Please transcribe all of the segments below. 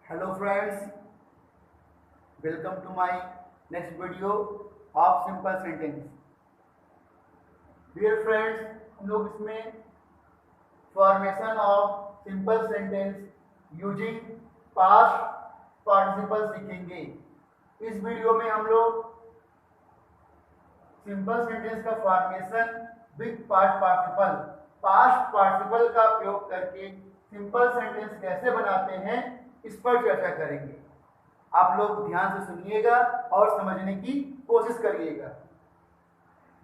Hello friends, welcome to my next video of simple sentence. Dear friends, हम लोग इसमें formation of simple sentence using past participle सीखेंगे। इस video में हम लोग सिंपल सेंटेंस का फॉर्मेशन विद पास्ट पार्टिसिपल का प्रयोग करके सिंपल सेंटेंस कैसे बनाते हैं इस पर चर्चा करेंगे। आप लोग ध्यान से सुनिएगा और समझने की कोशिश करिएगा।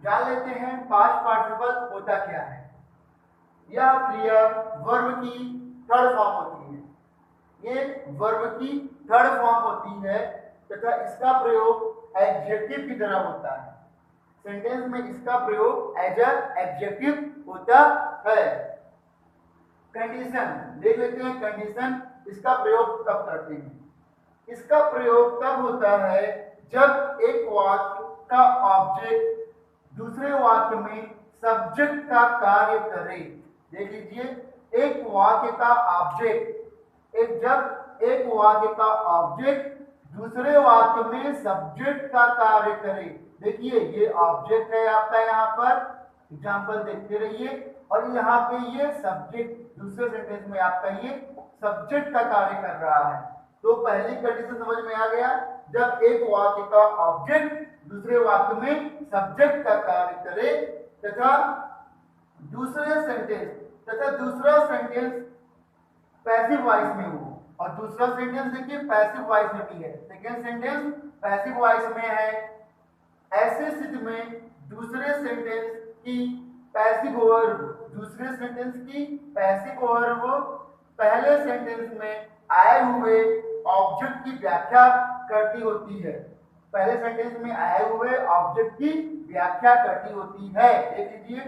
जान लेते हैं पास्ट पार्टिसिपल होता क्या है। यह क्रिया वर्ब की थर्ड फॉर्म होती है। ये वर्ब की थर्ड फॉर्म होती है तथा इसका प्रयोग एडजेक्टिव की तरह होता है। सेंटेंस में इसका प्रयोग एज एडजेक्टिव होता है। कंडीशन देख लेते हैं। कंडीशन इसका प्रयोग कब करते हैं। इसका प्रयोग तब होता है जब एक वाक्य का ऑब्जेक्ट दूसरे वाक्य में सब्जेक्ट का कार्य करे। देख लीजिए, एक वाक्य का ऑब्जेक्ट जब एक वाक्य का ऑब्जेक्ट दूसरे वाक्य में सब्जेक्ट का कार्य करे। देखिए, ये ऑब्जेक्ट है आपका, यहाँ पर एग्जाम्पल देखते रहिए, और यहाँ पे ये सब्जेक्ट दूसरे सेंटेंस में आपका ये सब्जेक्ट का कार्य कर रहा है। तो पहली कंडीशन समझ में आ गया, जब एक वाक्य का ऑब्जेक्ट दूसरे वाक्य में सब्जेक्ट का कार्य करे तथा दूसरा सेंटेंस पैसिव वॉइस में हो। और दूसरा सेंटेंस देखिए पैसिव वॉइस में भी है। सेकेंड सेंटेंस पैसिव वॉइस में है। ऐसे स्थिति में दूसरे सेंटेंस की पैसिव वर्ब पहले सेंटेंस में आए हुए ऑब्जेक्ट की व्याख्या करती होती है। पहले सेंटेंस में आए हुए ऑब्जेक्ट की व्याख्या करती होती है। देख लीजिए,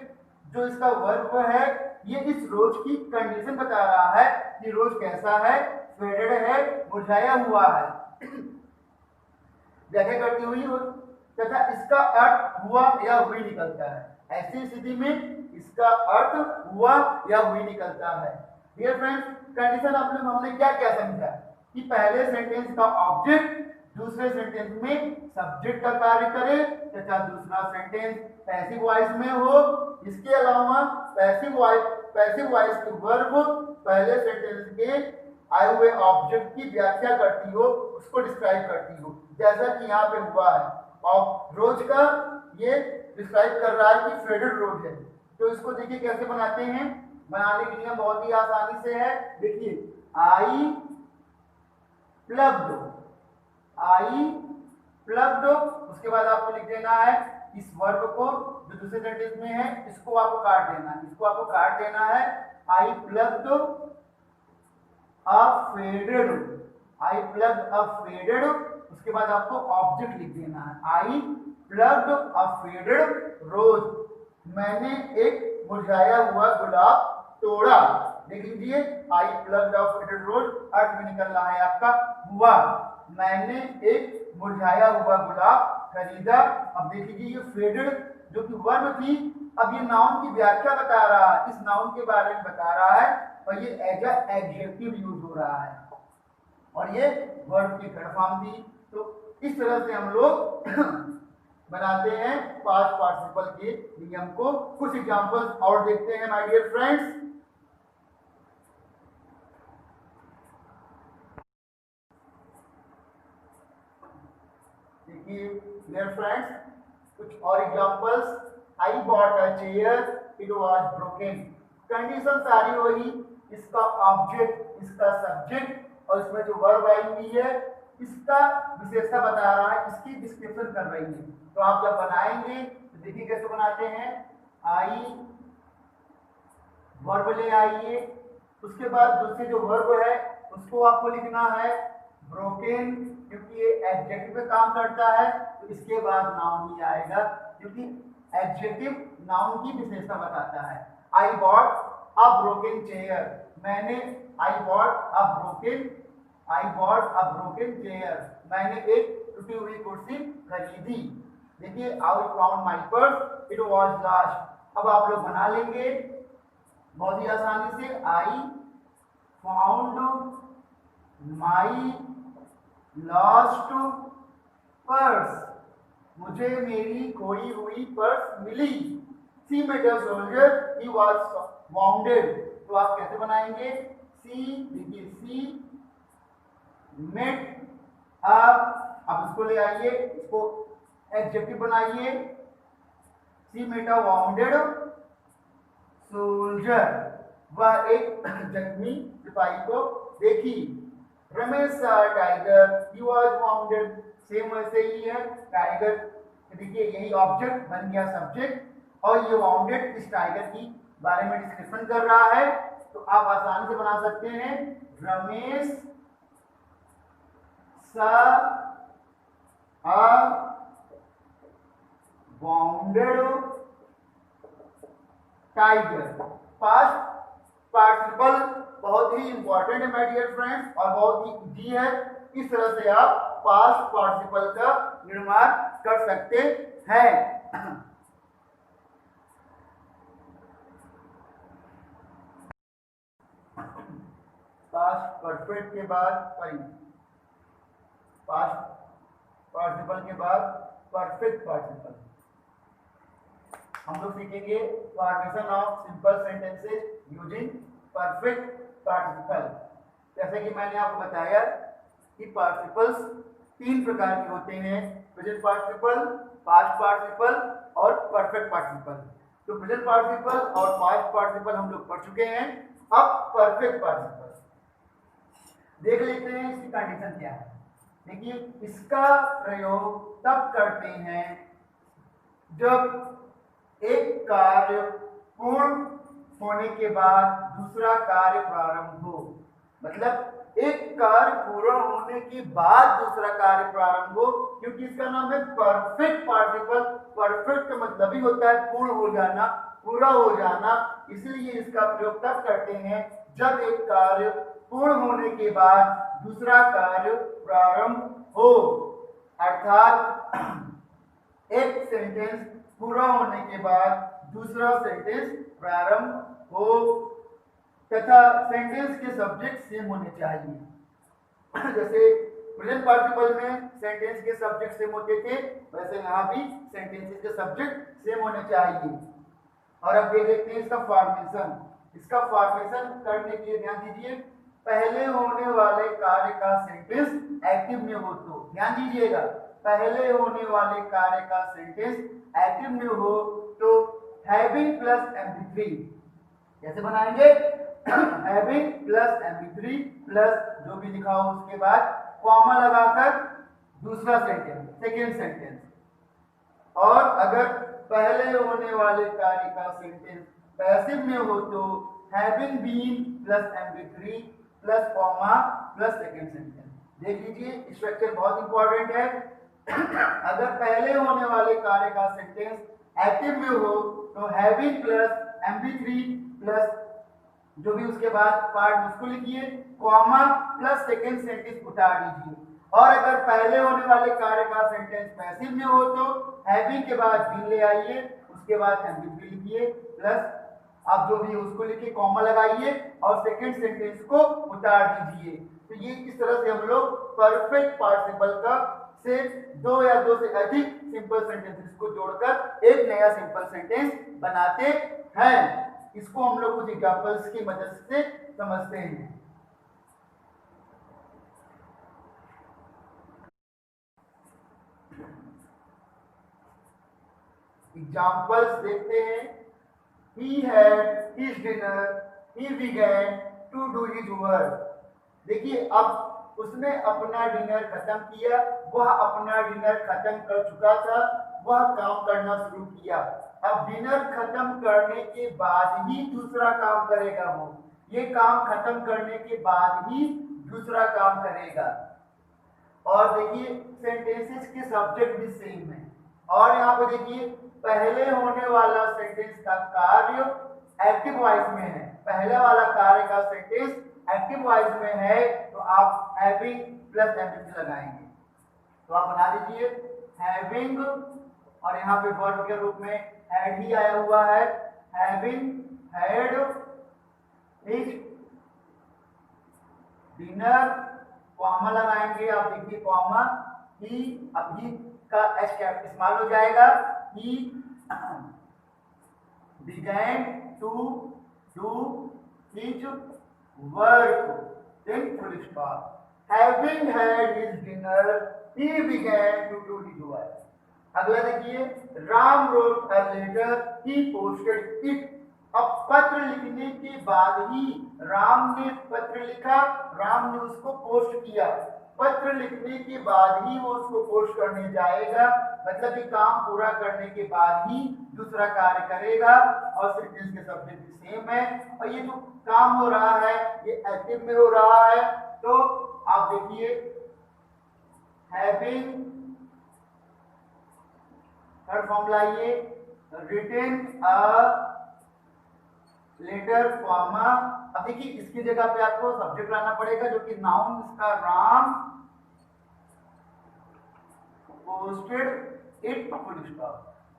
जो इसका वर्ब है ये इस रोज की कंडीशन बता रहा है कि रोज कैसा है, फेडेड है, मुरझाया हुआ है, व्याख्या करती हुई तथा इसका अर्थ हुआ या हुई निकलता है। ऐसी स्थिति में इसका अर्थ हुआ या हुई निकलता है। डियर फ्रेंड्स, कंडीशन हमने क्या क्या समझा कि पहले सेंटेंस का ऑब्जेक्ट दूसरे सेंटेंस में सब्जेक्ट का कार्य करे तथा दूसरा सेंटेंस पैसिव वॉइस में हो। इसके अलावा पैसिव वॉइस की वर्ब पहले सेंटेंस के आए हुए ऑब्जेक्ट की व्याख्या करती हो, उसको डिस्क्राइब करती हो, जैसा कि यहाँ पे हुआ है। और रोज का ये डिस्क्राइब कर रहा है कि फेडेड रोज है। तो इसको देखिए कैसे बनाते हैं। बनाने के नियम बहुत ही आसानी से है। देखिए, आई प्लग्ड, उसके बाद आपको लिख देना है इस वर्ब को जो दूसरे सेंटेंस में है, इसको आपको काट देना है। आई प्लग्ड अ फेडेड, उसके बाद आपको ऑब्जेक्ट लिख देना है। आई प्लग्ड अ फेडेड रोज, मैंने एक मुरझाया हुआ गुलाब तोड़ा। देख लीजिए, आई प्लग्ड अ फेडेड रोज अर्थ में निकल रहा है आपका हुआ। मैंने एक मुरझाया हुआ गुलाब खरीदा। अब देख लीजिए, ये फेडेड जो कि वर्ब थी, अब ये नाउन की व्याख्या बता रहा है, इस नाउन के बारे में बता रहा है, और ये एज एडजेक्टिव यूज हो रहा है, और ये वर्ब की थर्ड फॉर्म थी। तो इस तरह से हम लोग बनाते हैं पास्ट पार्टिसिपल के नियम को। कुछ एग्जांपल्स और देखते हैं माय डियर फ्रेंड्स। देखिए डियर फ्रेंड्स, कुछ और examples. I bought a chair, it was broken. Condition सारी वही, इसका ऑब्जेक्ट, इसका सब्जेक्ट, और इसमें जो वर्ब आई हुई है इसका विशेषता बता रहा है, इसकी डिस्क्रिप्शन कर रही है। तो आप जब बनाएंगे तो देखिए कैसे बनाते हैं। आई वर्ब ले आइए, उसके बाद दूसरी जो वर्ब है उसको आपको लिखना है ब्रोकन, क्योंकि ये एडजेक्टिव पे काम करता है, तो इसके बाद नाउन ही आएगा, क्योंकि एडजेक्टिव नाउन की विशेषता बताता है। I bought a broken chair, मैंने I bought a broken chair, मैंने एक टूटी हुई कुर्सी खरीदी। देखिए, I found my purse, it was lost. अब आप लोग बना लेंगे बहुत ही आसानी से। I found my lost purse, मुझे मेरी खोई हुई पर्स मिली। She met a soldier he was wounded, तो आप कैसे बनाएंगे? सी, देखिए सी मेट आप इसको ले आइए, इसको एडजेक्टिव बनाइए। She met a wounded soldier, वह एक जख्मी सिपाही को देखी। Ramesh tiger he was wounded, same वैसे ही है। टाइगर, देखिए यही ऑब्जेक्ट बन गया सब्जेक्ट और ये वाउंडेड इस टाइगर की बारे में डिस्कशन कर रहा है। तो आप आसानी से बना सकते हैं Ramesh a wounded tiger. Past participle बहुत ही इंपॉर्टेंट है माय डियर फ्रेंड्स और बहुत ही इजी है। इस तरह से आप पास्ट पार्टिसिपल का निर्माण कर सकते हैं। पास्ट परफेक्ट के बाद पास्ट पार्टिसिपल के बाद परफेक्ट पार्टिसिपल हम लोग सीखेंगे formation of simple sentences using perfect participle. जैसे कि मैंने आपको बताया कि पार्टिसिपल्स तीन प्रकार के होते हैं, प्रेजेंट पार्टिसिपल, पास्ट पार्टिसिपल और परफेक्ट पार्टिसिपल। तो प्रेजेंट पार्टिसिपल और पास्ट पार्टिसिपल हम लोग पढ़ चुके हैं। अब परफेक्ट पार्टिसिपल देख लेते हैं इसकी कंडीशन क्या है। देखिए इसका प्रयोग तब करते हैं जब एक कार्य पूर्ण होने के बाद दूसरा कार्य प्रारंभ हो। मतलब एक कार्य पूरा होने के बाद दूसरा कार्य प्रारंभ हो, क्योंकि इसका नाम है परफेक्ट पार्टिसिपल। परफेक्ट का मतलब ही होता है पूर्ण हो जाना, पूरा हो जाना। इसलिए इसका प्रयोग तब करते हैं जब एक कार्य पूर्ण होने के बाद दूसरा कार्य प्रारंभ हो। अर्थात एक सेंटेंस पूरा होने के बाद दूसरा सेंटेंस प्रारंभ हो तथा सेंटेंस के सब्जेक्ट सेम होने चाहिए। जैसे प्रेजेंट पार्टिसिपल में सेंटेंस के सब्जेक्ट सेम होते थे, वैसे यहाँ भी सेंटेंसेस के सब्जेक्ट सेम होने चाहिए। और अब देख लेते हैं इसका फॉर्मेशन। इसका फॉर्मेशन करने के लिए ध्यान दीजिए, पहले होने वाले कार्य का सेंटेंस एक्टिव में हो तो ध्यान दीजिएगा, पहले होने वाले कार्य का सेंटेंस एक्टिव में हो तो हैविंग प्लस MP3 कैसे बनाएंगे? हैविंग प्लस MP3 प्लस जो भी लिखा हो उसके बाद कॉमा लगाकर दूसरा सेंटेंस, सेकेंड सेंटेंस। और अगर पहले होने वाले कार्य का सेंटेंस पैसिव में हो तो having been plus MP3 plus comma plus second sentence. देख लीजिए स्ट्रक्चर बहुत इंपॉर्टेंट है। अगर पहले होने वाले कार्य का सेंटेंस एक्टिव में हो तो हैविंग प्लस MP3 प्लस जो भी उसके बाद पार्ट उसको लिखिए, कॉमा प्लस सेकेंड सेंटेंस उतार दीजिए। और अगर पहले होने वाले कार्य का सेंटेंस पैसिव में हो तो हैविंग के बाद बीन ले आइए, उसके बाद MP3 लिखिए प्लस आप जो भी उसको लिखिए, कॉमा लगाइए और सेकेंड सेंटेंस को उतार दीजिए। तो ये इस तरह से हम लोग परफेक्ट पार्टिसिपल का से दो या दो से अधिक सिंपल सेंटेंसेस को जोड़कर एक नया सिंपल सेंटेंस बनाते हैं। इसको हम लोग कुछ एग्जांपल्स की मदद से समझते हैं। एग्जांपल्स देखते हैं। He had his dinner, he began to do his work। देखिए अब उसने अपना डिनर खत्म किया, वह अपना डिनर खत्म कर चुका था, वह काम करना शुरू किया। अब डिनर खत्म करने के बाद ही दूसरा काम करेगा वो, ये काम खत्म करने के बाद ही दूसरा काम करेगा। और देखिए सेंटेंसेस के सब्जेक्ट भी सेम है। और यहाँ पे देखिए पहले होने वाला सेंटेंस का कार्य एक्टिव वॉइस में है, पहले वाला कार्य का सेंटेंस एक्टिव वॉइस में है तो आप हैविंग प्लस MP3 लगाएंगे। तो आप बना लीजिए हैविंग और यहाँ पे वर्ब के रूप में हैड ही आया हुआ है, having had his dinner comma लगाएंगे, आप देखिए कॉमा, ही अब ही का एच कैप इस्तेमाल हो जाएगा, ही began to do his work, then full stop. Having had his dinner, he began to do his work. अगला देखिए, Ram wrote a letter, he posted it. अब पत्र लिखने के बाद ही राम ने पत्र लिखा, राम ने उसको पोस्ट किया। पत्र लिखने के बाद ही वो उसको पोस्ट करने जाएगा, मतलब कि काम पूरा करने के बाद ही दूसरा कार्य करेगा, और सेंटेंस के सब्जेक्ट भी सेम है। और ये जो काम हो रहा है ये एक्टिव में हो रहा है, तो आप देखिए हैविंग, थर्ड फॉर्मूला ये रिटन अ लेटर कॉमा। अब देखिए इसकी जगह पे आपको सब्जेक्ट लाना पड़ेगा, जो कि नाउन इसका Ram posted it full stop,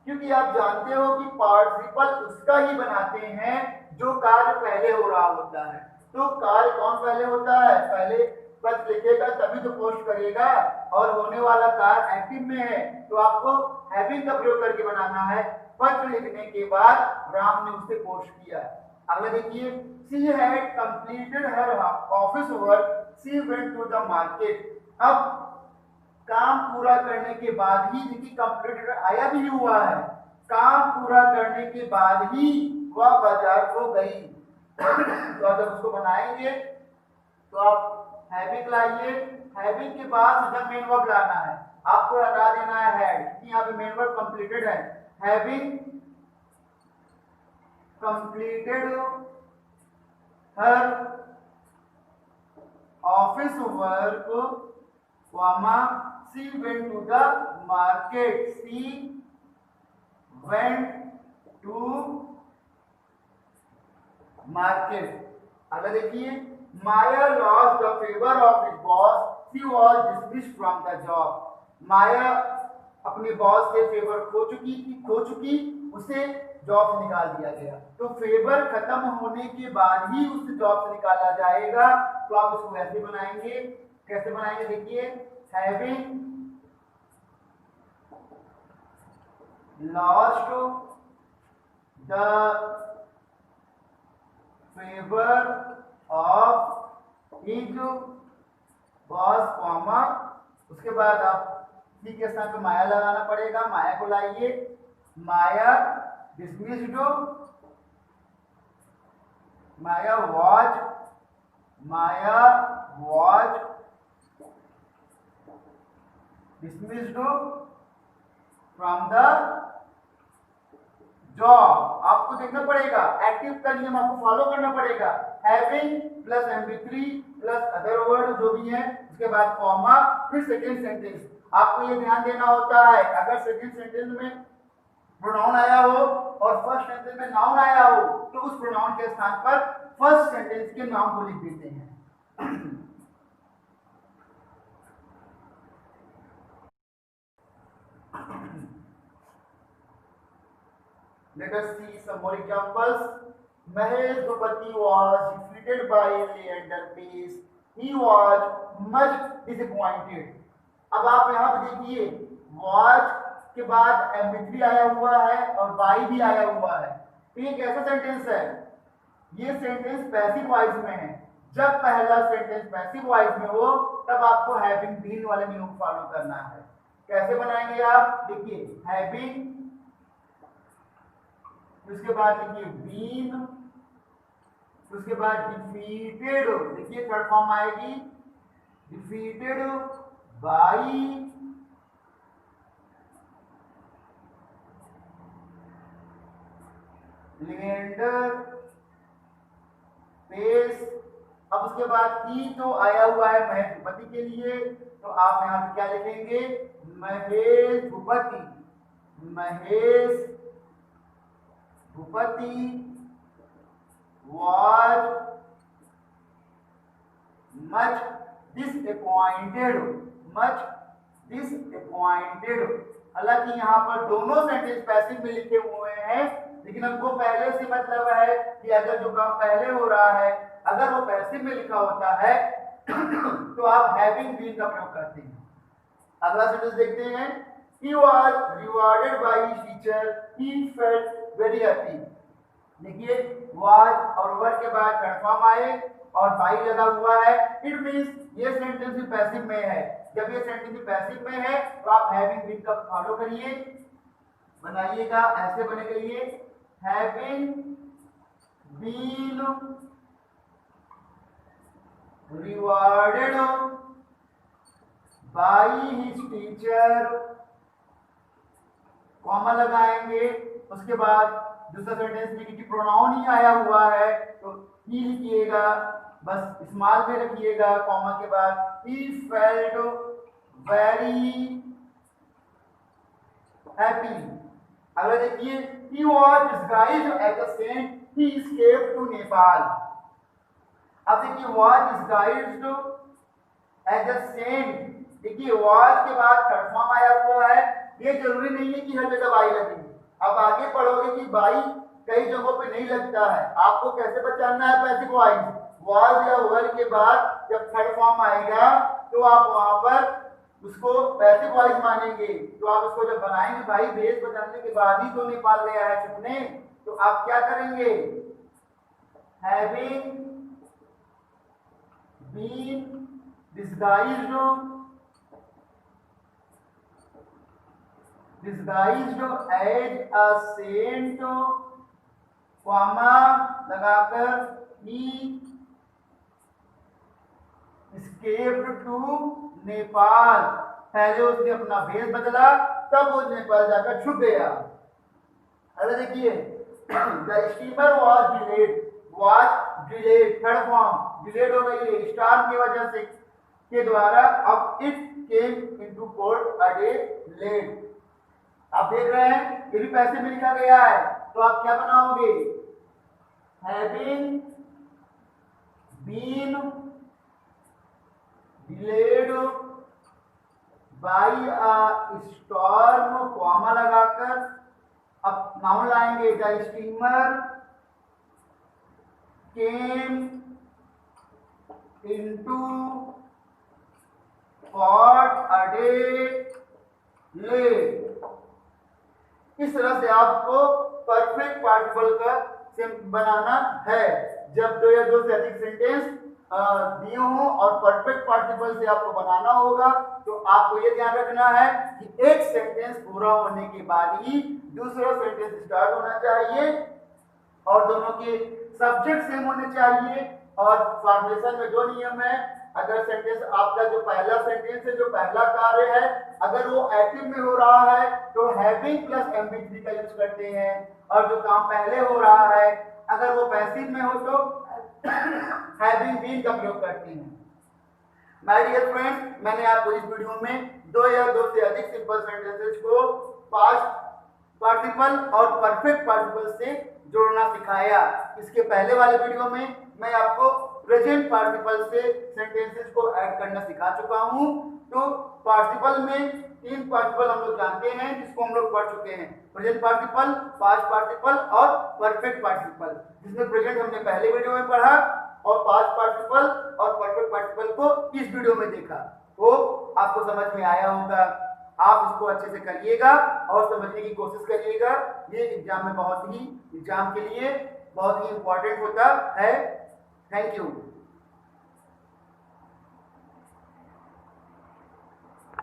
क्योंकि आप जानते हो कि पार्टिसिपल उसका ही बनाते हैं जो कार्य पहले हो रहा होता है। तो कार्य कौन पहले होता है, पहले पत्र लिखेगा तभी तो पोस्ट करेगा, और होने वाला कार्य एक्टिव में है, तो आपको हैविंग का प्रयोग करके बनाना है। पत्र लिखने के बाद राम ने उसे पोस्ट किया। अगला देखिए, she had completed her office work, she went to the market. अब काम पूरा करने के बाद ही, देखिए कंप्लीटेड आया भी हुआ है, काम पूरा करने के बाद ही वह बाजार को गई। तो जब उसको बनाएंगे तो आप हैविंग लाइए, हैविंग के बाद सीधा मेन वर्ब लाना है, आपको हटा देना है हैड, क्योंकि यहाँ पे मेन वर्ब कंप्लीटेड है। Having completed her office work, comma, she went to the market, she went to market। अगला देखिए, माया lost the favor of his boss, she was dismissed from the job। माया अपने boss से favour खो चुकी, उसे job से निकाल दिया गया। तो फेवर खत्म होने के बाद ही उसे जॉब से निकाला जाएगा, तो आप इसको ऐसे बनाएंगे, कैसे बनाएंगे देखिए, having lost the favour of his boss, comma, उसके बाद आप सी के स्थान पे माया लगाना पड़ेगा, माया को लाइए, माया dismissed, Maya was dismissed from the job। आपको देखना पड़ेगा, एक्टिव का नियम आपको फॉलो करना पड़ेगा, having plus MP3 plus other word जो भी है, उसके बाद कॉमा, फिर सेकेंड सेंटेंस। आपको ये ध्यान देना होता है, अगर सेकेंड सेंटेंस में प्रोनाउन आया हो और फर्स्ट सेंटेंस में नाउन आया हो, तो उस प्रोनाउन के स्थान पर फर्स्ट सेंटेंस के नाम को लिख देते हैं। Let us see some more examples. Mahesh Bhupati was defeated by Leander Pace. He was much disappointed। अब आप यहाँ पे देखिए, was के बाद MP3 आया हुआ है और बाई भी आया हुआ है, तो ये कैसा सेंटेंस है, ये सेंटेंस पैसिव वॉइस में है। जब पहला सेंटेंस पैसिव वॉइस में हो तब आपको हैविंग बीन वाले नियम को फॉलो करना है। कैसे बनाएंगे आप, देखिए हैविंग, उसके बाद लिखिए बीन, उसके बाद डिफीटेड, देखिए थर्ड फॉर्म आएगी, डिफीटेड बाई लिएंडर पेस। अब उसके बाद ई तो आया हुआ है महेश भूपति के लिए, तो आप यहाँ पे क्या लिखेंगे, Mahesh Bhupathi, Mahesh Bhupathi was much disappointed, much disappointed। हालांकि यहाँ पर दोनों सेंटेंस पैसिव में लिखे हुए हैं, लेकिन हमको पहले से मतलब है कि अगर जो काम पहले हो रहा है, अगर वो पैसिव में लिखा होता है तो आप हैविंग बीन का प्रयोग करते हैं। अगला सेंटेंस देखते हैं। He was rewarded by his teacher. He felt very happy. देखिए was और वर के बाद कंफर्म आए और बाई लगा हुआ है। इट मीन्स ये सेंटेंस भी पैसिव में है। जब ये सेंटेंस भी पैसिव में है तो आप हैविंग बीन का फॉलो करिए, बनाइएगा। ऐसे बनेगा ये having been rewarded by his teacher, comma लगाएंगे। उसके बाद दूसरा सेंटेंस में क्योंकि प्रोनाउन ही आया हुआ है तो ही लिखिएगा, बस स्मॉल में रखिएगा कॉमा के बाद। He felt very happy. अगला देखिए he was disguised as a saint, he escaped to Nepal. अब देखिए was disguised as a saint, देखिए was के बाद थर्ड फॉर्म आया हुआ है। ये जरूरी नहीं है कि हर जगह बाई लगे। अब आगे पढ़ोगे कि बाई कई जगहों पे नहीं लगता है। आपको कैसे पहचानना है पैसिव वॉइस? was या वर के बाद जब थर्ड फॉर्म आएगा तो आप वहां पर उसको पैसिव वॉइस मानेंगे। तो आप उसको जब बनाएंगे भाई भेष बदलने के बाद ही तो नेपाल गया है छुपने, तो आप क्या करेंगे? Having been disguised as a saint, comma लगाकर ही escaped to नेपाल। पहले उसने अपना भेष बदला तब वो नेपाल जाकर छुप गया। अरे देखिए the steamer was delayed, third form delayed हो गई है स्टार की वजह से के द्वारा। अब it came into port a day late। आप देख रहे हैं ये भी पैसे में लिखा गया है, तो आप क्या बनाओगे? having been delayed by a storm, comma लगाकर अब नाउन लाएंगे। The steamer came into port a day late. इस तरह से आपको परफेक्ट पार्टिकल का बनाना है। जब दो या दो से अधिक सेंटेंस दिए हों और परफेक्ट पार्टिकल से आपको बनाना होगा तो आपको ये ध्यान रखना है कि एक सेंटेंस पूरा होने के बाद ही दूसरा सेंटेंस स्टार्ट होना चाहिए और दोनों के सब्जेक्ट सेम होने चाहिए। और फॉर्मेशन में जो नियम है, अगर सेंटेंस आपका जो पहला सेंटेंस है, जो पहला कार्य है, अगर वो एक्टिव में हो रहा है तो हैविंग प्लस MV3 का यूज करते हैं, और जो काम पहले हो रहा है अगर वो पैसिव में हो तो हैविंग बीन का प्रयोग करते हैं। माय डियर फ्रेंड्स, मैंने आपको इस वीडियो में दो या दो से अधिक सिंपल सेंटेंसेस को पास्ट पार्टिसिपल और परफेक्ट पार्टिसिपल से जोड़ना सिखाया। इसके पहले वाले वीडियो में मैं आपको प्रेजेंट पार्टिसिपल से सेंटेंसेस को ऐड करना सिखा चुका हूं। तो पार्टिसिपल में तीन पार्टिसिपल हम लोग जानते हैं जिसको हम लोग पढ़ चुके हैं, प्रेजेंट पार्टिसिपल, पास्ट पार्टिसिपल और परफेक्ट पार्टिसिपल, जिसमें प्रेजेंट हमने पहले वीडियो में पढ़ा और पास्ट पार्टिसिपल और परफेक्ट पार्टिसिपल को इस वीडियो में देखा। तो आपको समझ में आया होगा। आप इसको अच्छे से करिएगा और समझने की कोशिश करिएगा। ये एग्जाम में एग्जाम के लिए बहुत ही इंपॉर्टेंट होता है। Thank you.